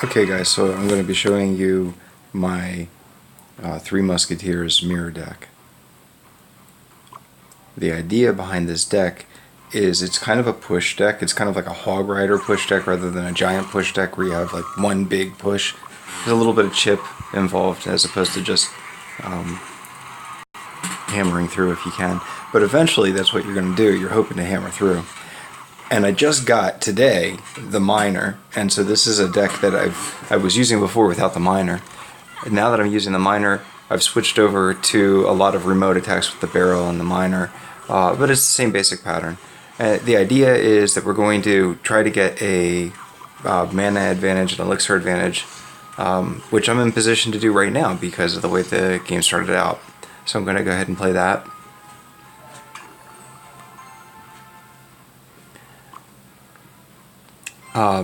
Okay guys, so I'm going to be showing you my Three Musketeers mirror deck. The idea behind this deck is it's kind of a push deck. It's kind of like a hog rider push deck rather than a giant push deck where you have like one big push. There's a little bit of chip involved as opposed to just hammering through if you can. But eventually that's what you're going to do. You're hoping to hammer through. And I just got today the miner, and so this is a deck that I was using before without the miner. And now that I'm using the miner, I've switched over to a lot of remote attacks with the barrel and the miner, but it's the same basic pattern. The idea is that we're going to try to get a mana advantage, an elixir advantage, which I'm in position to do right now because of the way the game started out. So I'm going to go ahead and play that.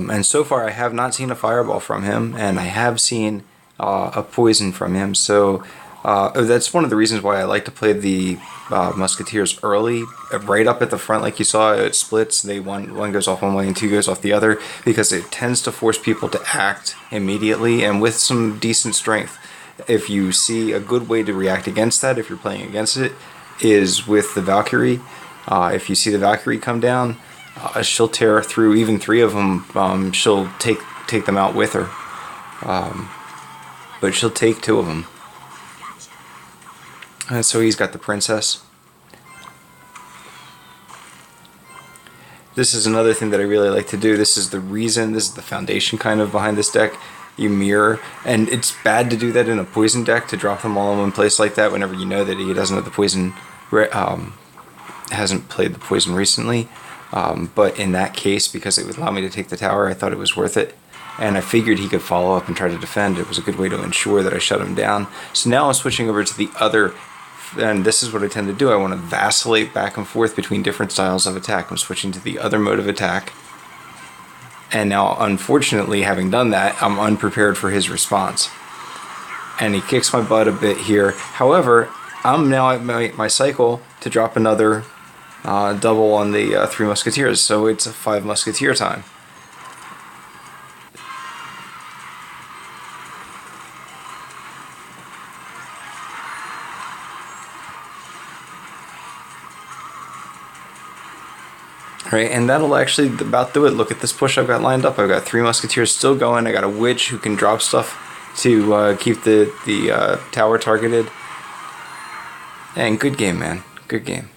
And so far I have not seen a fireball from him, and I have seen a poison from him, so that's one of the reasons why I like to play the musketeers early, right up at the front. Like you saw, it splits. One goes off one way and two goes off the other, because it tends to force people to act immediately and with some decent strength. If you see a good way to react against that, if you're playing against it, is with the Valkyrie. If you see the Valkyrie come down, she'll tear through even three of them. She'll take them out with her, but she'll take two of them. And so he's got the princess. This is another thing that I really like to do. This is the reason, this is the foundation kind of behind this deck. You mirror, and it's bad to do that in a poison deck, to drop them all in one place like that whenever you know that he doesn't have the poison, hasn't played the poison recently. But in that case, because it would allow me to take the tower, I thought it was worth it. And I figured he could follow up and try to defend. It was a good way to ensure that I shut him down. So now I'm switching over to the other, and this is what I tend to do. I want to vacillate back and forth between different styles of attack. I'm switching to the other mode of attack. And now, unfortunately, having done that, I'm unprepared for his response. And he kicks my butt a bit here. However, I'm now at my cycle to drop another double on the Three Musketeers, so it's a 5 Musketeer time. Right, and that'll actually about do it. Look at this push I've got lined up. I've got 3 Musketeers still going. I got a witch who can drop stuff to keep the tower targeted. And good game, man. Good game.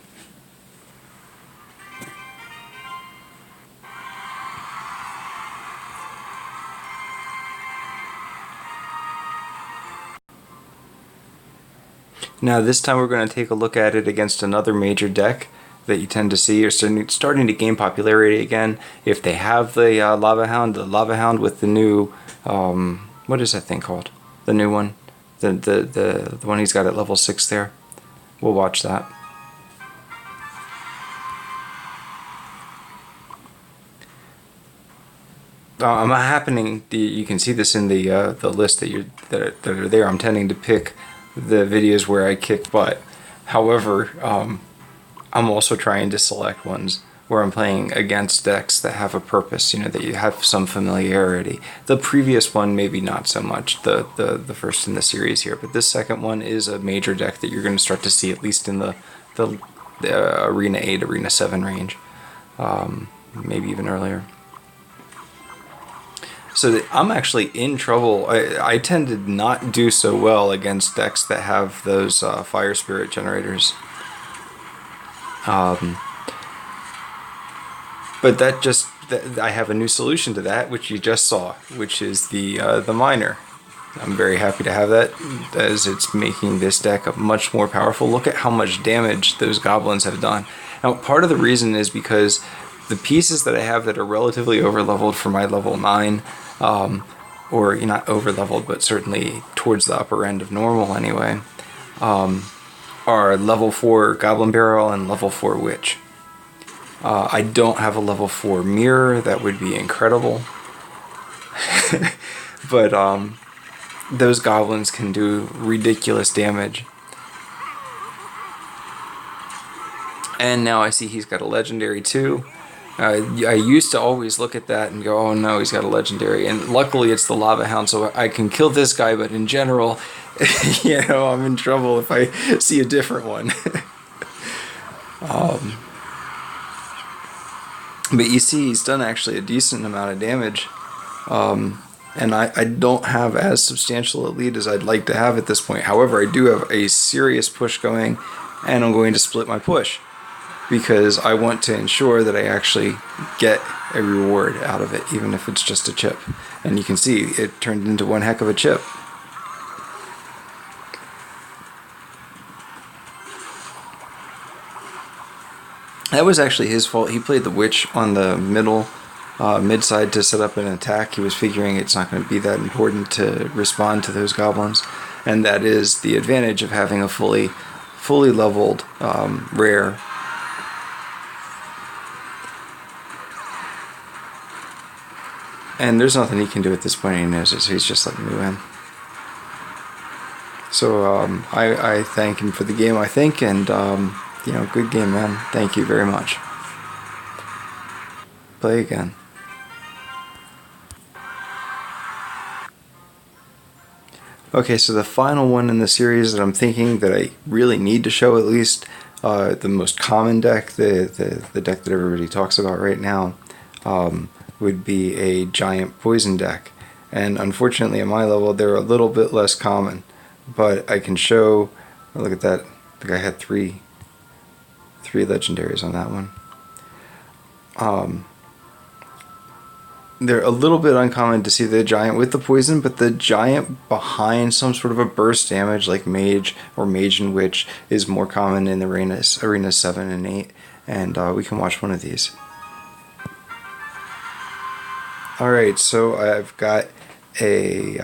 Now this time we're going to take a look at it against another major deck that you tend to see are starting to gain popularity again. If they have the Lava Hound with the new, what is that thing called? The new one? The one he's got at level 6 there. We'll watch that. I'm happening. You can see this in the list that are there. I'm tending to pick the videos where I kick butt. However, I'm also trying to select ones where I'm playing against decks that have a purpose, you know, that you have some familiarity. The previous one maybe not so much, the first in the series here, but this second one is a major deck that you're going to start to see at least in the Arena 8, Arena 7 range, maybe even earlier. So I'm actually in trouble. I tend to not do so well against decks that have those fire spirit generators. But I have a new solution to that, which you just saw, which is the miner. I'm very happy to have that, as it's making this deck much more powerful. Look at how much damage those goblins have done. Now, part of the reason is because the pieces that I have that are relatively overleveled for my level 9, or not overleveled, but certainly towards the upper end of normal anyway, are level 4 Goblin Barrel and level 4 Witch. I don't have a level 4 Mirror. That would be incredible. But those goblins can do ridiculous damage. And now I see he's got a legendary too. I used to always look at that and go, oh no, he's got a legendary. And luckily it's the Lava Hound, so I can kill this guy, but in general, I'm in trouble if I see a different one. But you see, he's done actually a decent amount of damage. And I don't have as substantial a lead as I'd like to have at this point. However, I do have a serious push going, and I'm going to split my push, because I want to ensure that I actually get a reward out of it, even if it's just a chip. And you can see it turned into one heck of a chip. That was actually his fault. He played the witch on the mid side to set up an attack. He was figuring it's not going to be that important to respond to those goblins, and that is the advantage of having a fully leveled rare. And there's nothing he can do at this point. He knows it, so he's just letting me win. So I thank him for the game, I think, and good game, man. Thank you very much. Play again. Okay, so the final one in the series that I'm thinking that I really need to show, at least the most common deck, the deck that everybody talks about right now, would be a giant poison deck. And unfortunately at my level they're a little bit less common, but I can show, look at that, I think I had three legendaries on that one. They're a little bit uncommon to see the giant with the poison, but the giant behind some sort of a burst damage like mage or mage and witch is more common in the arenas 7 and 8, and we can watch one of these. Alright, so I've got a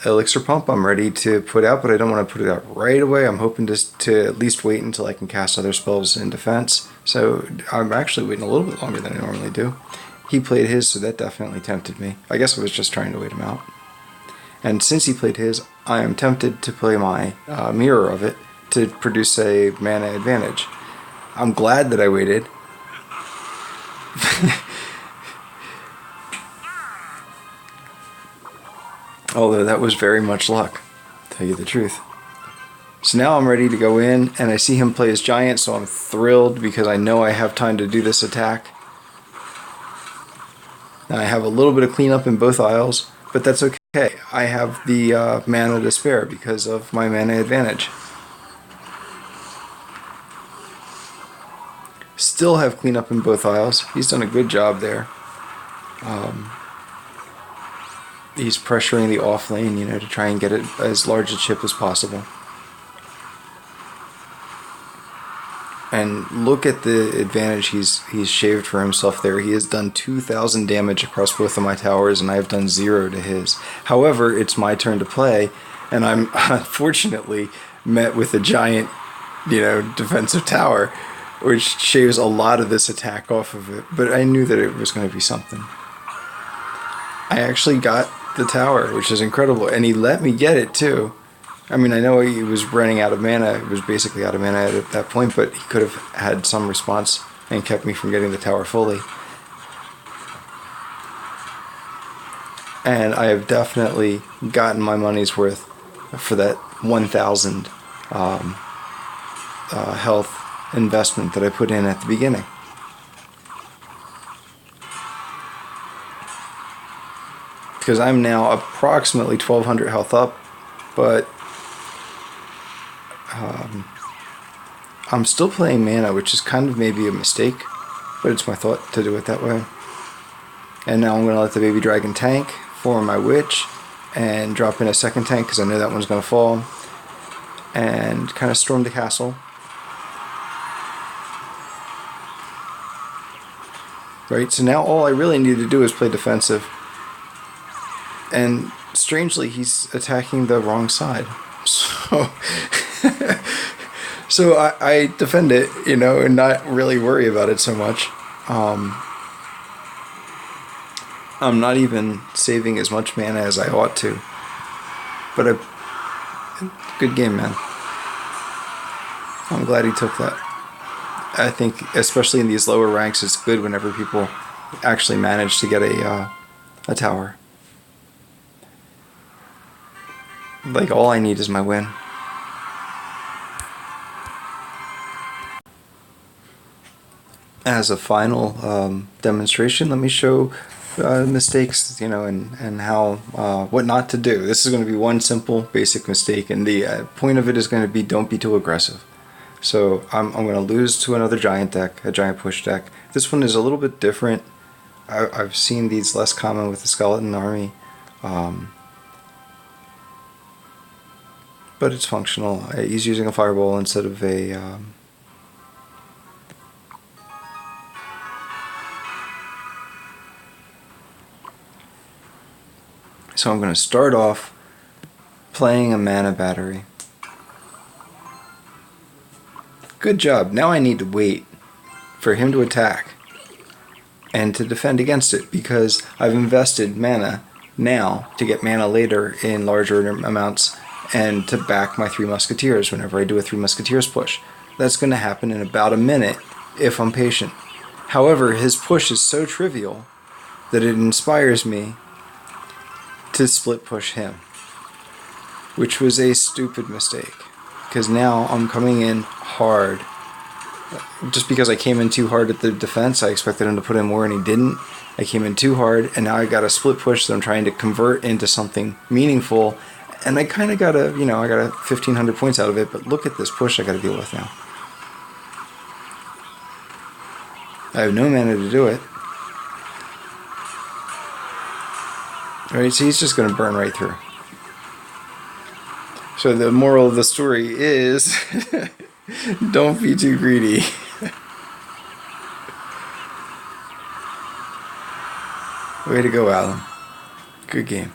elixir pump I'm ready to put out, but I don't want to put it out right away. I'm hoping to at least wait until I can cast other spells in defense. So I'm actually waiting a little bit longer than I normally do. He played his, so that definitely tempted me. I guess I was just trying to wait him out. And since he played his, I am tempted to play my mirror of it to produce a mana advantage. I'm glad that I waited. Although that was very much luck, to tell you the truth. So now I'm ready to go in, and I see him play his giant, so I'm thrilled because I know I have time to do this attack. Now I have a little bit of cleanup in both aisles, but that's okay. I have the mana to spare because of my mana advantage. Still have cleanup in both aisles. He's done a good job there. He's pressuring the off lane, to try and get it as large a chip as possible. And look at the advantage he's shaved for himself there. He has done 2,000 damage across both of my towers, and I have done 0 to his. However, it's my turn to play, and I'm unfortunately met with a giant, defensive tower, which shaves a lot of this attack off of it. But I knew that it was going to be something. I actually got the tower, which is incredible, and he let me get it too. I mean, I know he was running out of mana. It was basically out of mana at that point, but he could have had some response and kept me from getting the tower fully. And I have definitely gotten my money's worth for that 1,000 health investment that I put in at the beginning. Because I'm now approximately 1,200 health up, but I'm still playing mana, which is kind of maybe a mistake, but it's my thought to do it that way. And now I'm going to let the baby dragon tank for my witch and drop in a second tank because I know that one's going to fall, and kind of storm the castle. Right, so now all I really need to do is play defensive. And strangely, he's attacking the wrong side. So I defend it, and not really worry about it so much. I'm not even saving as much mana as I ought to. But good game, man. I'm glad he took that. I think, especially in these lower ranks, it's good whenever people actually manage to get a tower. Like, all I need is my win. As a final demonstration, let me show mistakes, and how what not to do. This is going to be one simple, basic mistake, and the point of it is going to be don't be too aggressive. So I'm going to lose to another giant deck, a giant push deck. This one is a little bit different. I've seen these less common with the skeleton army, but it's functional. He's using a fireball instead of a so I'm going to start off playing a mana battery. Good job. Now I need to wait for him to attack and to defend against it, because I've invested mana now to get mana later in larger amounts and to back my 3 musketeers whenever I do a 3 musketeers push. That's going to happen in about a minute if I'm patient. However, his push is so trivial that it inspires me to split push him, which was a stupid mistake, because now I'm coming in hard. Just because I came in too hard at the defense, I expected him to put in more and he didn't. I came in too hard, and now I got a split push that I'm trying to convert into something meaningful, and I kind of got I got 1,500 points out of it, but look at this push I got to deal with now. I have no mana to do it. Alright, so he's just going to burn right through. So the moral of the story is don't be too greedy. Way to go, Alan. Good game.